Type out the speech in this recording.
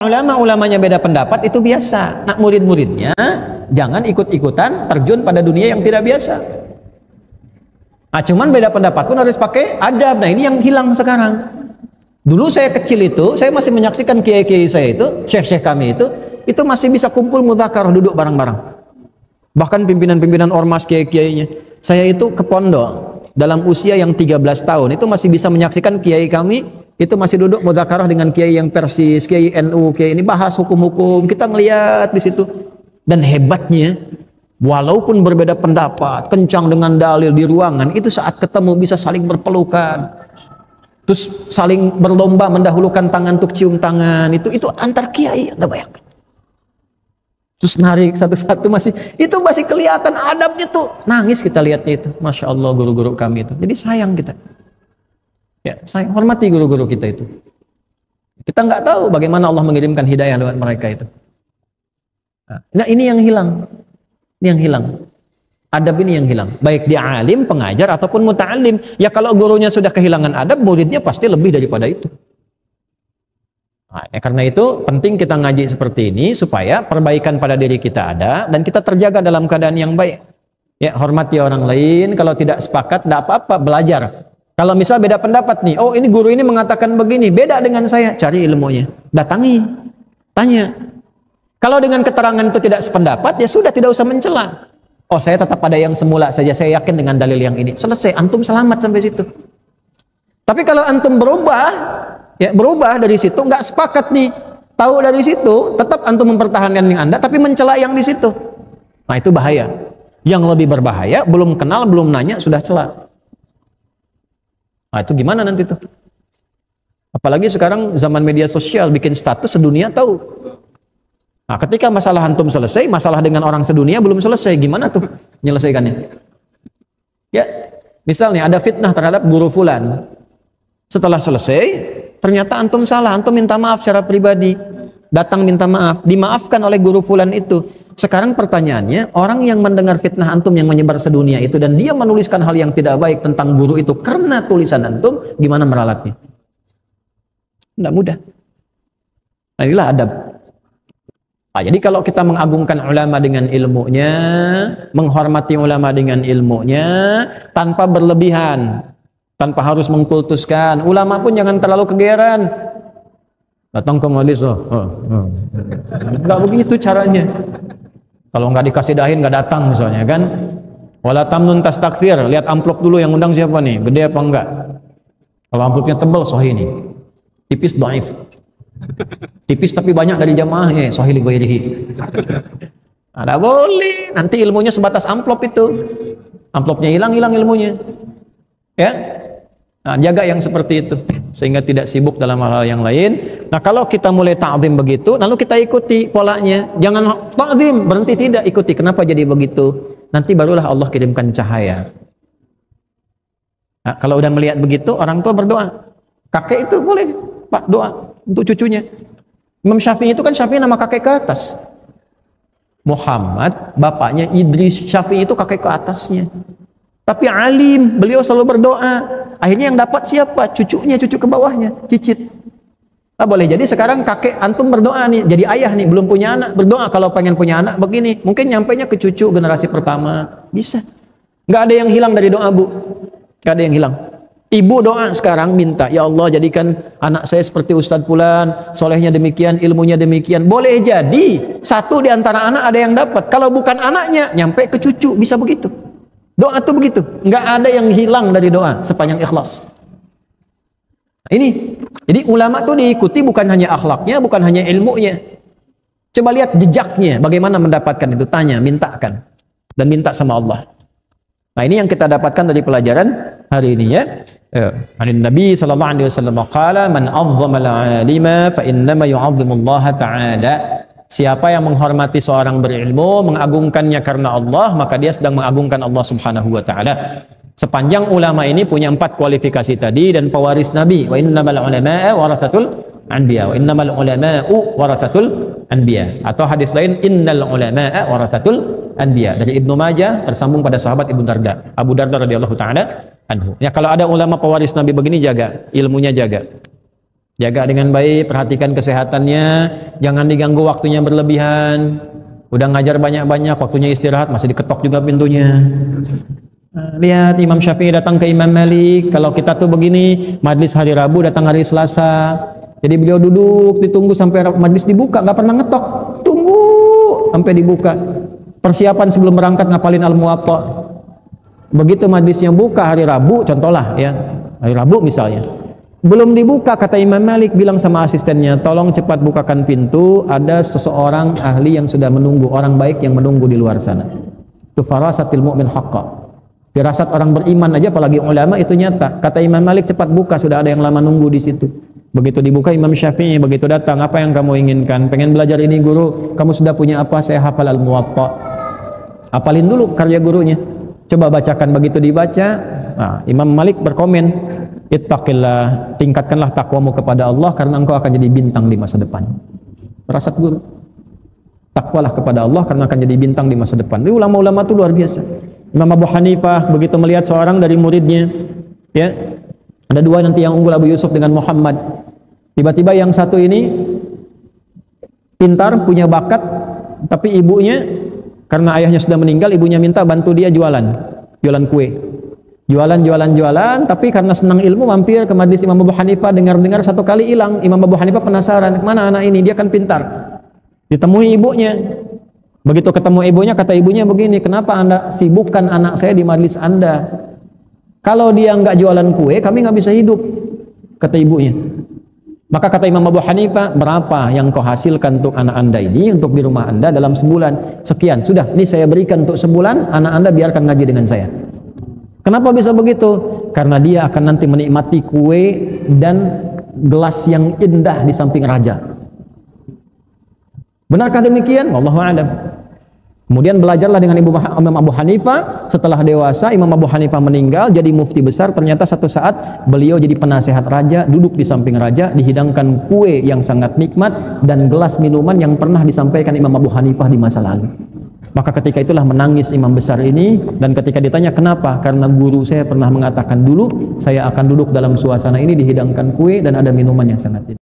ulama-ulamanya beda pendapat itu biasa. Nak murid-muridnya jangan ikut-ikutan terjun pada dunia yang tidak biasa. Nah, cuman beda pendapat pun harus pakai adab. Nah, ini yang hilang sekarang. Dulu saya kecil itu, saya masih menyaksikan kiai-kiai saya itu, syekh-syekh kami itu masih bisa kumpul mudzakarah, duduk bareng-bareng. Bahkan pimpinan-pimpinan ormas kiai-kiainya. Saya itu ke pondok dalam usia yang 13 tahun, itu masih bisa menyaksikan kiai kami itu masih duduk mudzakarah dengan kiai yang Persis, kiai NU, kiai ini bahas hukum-hukum. Kita ngelihat di situ. Dan hebatnya, walaupun berbeda pendapat, kencang dengan dalil di ruangan, itu saat ketemu bisa saling berpelukan. Terus saling berlomba mendahulukan tangan untuk cium tangan. Itu antar kiai, Anda bayangkan. Terus narik satu-satu itu masih kelihatan adabnya tuh. Nangis kita lihatnya itu. Masya Allah guru-guru kami itu. Jadi sayang kita. Ya, sayang, hormati guru-guru kita itu. Kita nggak tahu bagaimana Allah mengirimkan hidayah lewat mereka itu. Nah, ini yang hilang. Ini yang hilang. Adab ini yang hilang. Baik dia alim, pengajar, ataupun muta'alim. Ya kalau gurunya sudah kehilangan adab, muridnya pasti lebih daripada itu. Nah, karena itu penting kita ngaji seperti ini supaya perbaikan pada diri kita ada dan kita terjaga dalam keadaan yang baik. Ya, hormati orang lain. Kalau tidak sepakat, tidak apa-apa, belajar. Kalau misal beda pendapat nih, oh ini guru ini mengatakan begini, beda dengan saya, cari ilmunya, datangi, tanya. Kalau dengan keterangan itu tidak sependapat, ya sudah, tidak usah mencela. Oh saya tetap pada yang semula saja, saya yakin dengan dalil yang ini. Selesai, antum selamat sampai situ. Tapi kalau antum berubah dari situ, nggak sepakat nih, tahu dari situ, tetap antum mempertahankan yang Anda, tapi mencela yang di situ. Nah itu bahaya. Yang lebih berbahaya, belum kenal, belum nanya, sudah cela. Nah itu gimana nanti tuh? Apalagi sekarang zaman media sosial, bikin status sedunia tahu. Nah ketika masalah antum selesai, masalah dengan orang sedunia belum selesai, gimana tuh menyelesaikannya? Ya, misalnya ada fitnah terhadap guru fulan. Setelah selesai, ternyata antum salah, antum minta maaf secara pribadi. Datang minta maaf, dimaafkan oleh guru fulan itu. Sekarang pertanyaannya, orang yang mendengar fitnah antum yang menyebar sedunia itu dan dia menuliskan hal yang tidak baik tentang guru itu karena tulisan antum, gimana meralatnya? Tidak mudah. Nah, inilah adab. Nah, jadi kalau kita mengagungkan ulama dengan ilmunya, menghormati ulama dengan ilmunya, tanpa berlebihan, tanpa harus mengkultuskan. Ulama pun jangan terlalu kegeeran. Datang ke majelis, nggak begitu caranya. Kalau nggak dikasih dahin nggak datang misalnya kan. Wala tamnun tastakthir, lihat amplop dulu yang undang siapa nih, gede apa enggak. Kalau amplopnya tebal, sahih nih. Tipis, dhaif. Tipis tapi banyak dari jamaahnya, sahih li ghairihi. Ada boleh, nanti ilmunya sebatas amplop itu. Amplopnya hilang ilmunya. Ya. Nah, jaga yang seperti itu sehingga tidak sibuk dalam hal-hal yang lain. Nah, kalau kita mulai ta'zim begitu, lalu kita ikuti polanya. Jangan ta'zim, berhenti, tidak, ikuti. Kenapa jadi begitu? Nanti barulah Allah kirimkan cahaya. Nah, kalau udah melihat begitu, orang tua berdoa. Kakek itu boleh, Pak, doa untuk cucunya. Imam Syafi'i itu kan Syafi'i nama kakek ke atas. Muhammad, bapaknya Idris, Syafi'i itu kakek ke atasnya. Tapi alim, beliau selalu berdoa. Akhirnya yang dapat siapa? Cucunya, cucu ke bawahnya, cicit. Nah, boleh jadi sekarang kakek antum berdoa nih, jadi ayah nih, belum punya anak, berdoa kalau pengen punya anak begini. Mungkin nyampainya ke cucu generasi pertama, bisa. Nggak ada yang hilang dari doa, Bu. Nggak ada yang hilang. Ibu doa sekarang minta, ya Allah jadikan anak saya seperti Ustadz Fulan, solehnya demikian, ilmunya demikian. Boleh jadi satu di antara anak ada yang dapat. Kalau bukan anaknya, nyampe ke cucu, bisa begitu. Doa tuh begitu, nggak ada yang hilang dari doa sepanjang ikhlas. Nah, ini, jadi ulama tuh diikuti bukan hanya akhlaknya, bukan hanya ilmunya. Coba lihat jejaknya, bagaimana mendapatkan itu, tanya, mintakan, dan minta sama Allah. Nah ini yang kita dapatkan dari pelajaran hari ini ya. Nabi sallallahu alaihi wasallam qala man 'azzama al-'alima fa innama yu'azzimu Allah ta'ala. Siapa yang menghormati seorang berilmu, mengagungkannya karena Allah, maka dia sedang mengagungkan Allah Subhanahu wa taala. Sepanjang ulama ini punya 4 kualifikasi tadi dan pewaris Nabi. Wa innamal ulama'a warathatul anbiya. Wa innamal ulama'u warathatul anbiya. Atau hadis lain innal ulama'a warathatul anbiya. Dari Ibnu Majah tersambung pada sahabat Ibnu Darda, Abu Darda radhiyallahu taala anhu. Ya kalau ada ulama pewaris Nabi begini, jaga ilmunya, jaga. Jaga dengan baik, perhatikan kesehatannya, jangan diganggu waktunya berlebihan. Udah ngajar banyak-banyak, waktunya istirahat masih diketok juga pintunya. Lihat Imam Syafi'i datang ke Imam Malik, kalau kita tuh begini, majlis hari Rabu datang hari Selasa. Jadi beliau duduk, ditunggu sampai majlis dibuka, nggak pernah ngetok. Tunggu sampai dibuka. Persiapan sebelum berangkat ngapalin Al-Muwatta. Begitu majlisnya buka hari Rabu, contohlah ya, hari Rabu misalnya. Belum dibuka, kata Imam Malik bilang sama asistennya, tolong cepat bukakan pintu, ada seseorang ahli yang sudah menunggu, orang baik yang menunggu di luar sana. Itu farasatil mu'min haqqa. Firasat orang beriman aja, apalagi ulama, itu nyata. Kata Imam Malik, cepat buka, sudah ada yang lama nunggu di situ. Begitu dibuka, Imam Syafi'i begitu datang, apa yang kamu inginkan? Pengen belajar ini guru, kamu sudah punya apa? Saya hafal Al-Muwatta. Hafalin dulu karya gurunya, coba bacakan. Begitu dibaca, nah, Imam Malik berkomen, ittaqillah, tingkatkanlah takwamu kepada Allah karena engkau akan jadi bintang di masa depan. Firasat guru, takwalah kepada Allah karena akan jadi bintang di masa depan. Ini ulama-ulama itu luar biasa. Imam Abu Hanifah begitu melihat seorang dari muridnya, ya, ada dua nanti yang unggul, Abu Yusuf dengan Muhammad. Tiba-tiba yang satu ini pintar, punya bakat, tapi ibunya, karena ayahnya sudah meninggal, ibunya minta bantu dia jualan kue. Jualan, tapi karena senang ilmu mampir ke majlis Imam Abu Hanifah, dengar-dengar, satu kali hilang. Imam Abu Hanifah penasaran, mana anak ini, dia kan pintar. Ditemui ibunya. Begitu ketemu ibunya, kata ibunya begini, kenapa Anda sibukkan anak saya di majlis Anda? Kalau dia nggak jualan kue, kami nggak bisa hidup, kata ibunya. Maka kata Imam Abu Hanifah, berapa yang kau hasilkan untuk anak Anda ini, untuk di rumah Anda dalam sebulan? Sekian, sudah, ini saya berikan untuk sebulan, anak Anda biarkan ngaji dengan saya. Kenapa bisa begitu? Karena dia akan nanti menikmati kue dan gelas yang indah di samping raja. Benarkah demikian? Wallahu a'lam. Kemudian belajarlah dengan Imam Abu Hanifah. Setelah dewasa, Imam Abu Hanifah meninggal, jadi mufti besar. Ternyata satu saat beliau jadi penasehat raja, duduk di samping raja, dihidangkan kue yang sangat nikmat dan gelas minuman yang pernah disampaikan Imam Abu Hanifah di masa lalu. Maka ketika itulah menangis imam besar ini, dan ketika ditanya kenapa, karena guru saya pernah mengatakan dulu saya akan duduk dalam suasana ini, dihidangkan kue dan ada minuman yang sangat indah.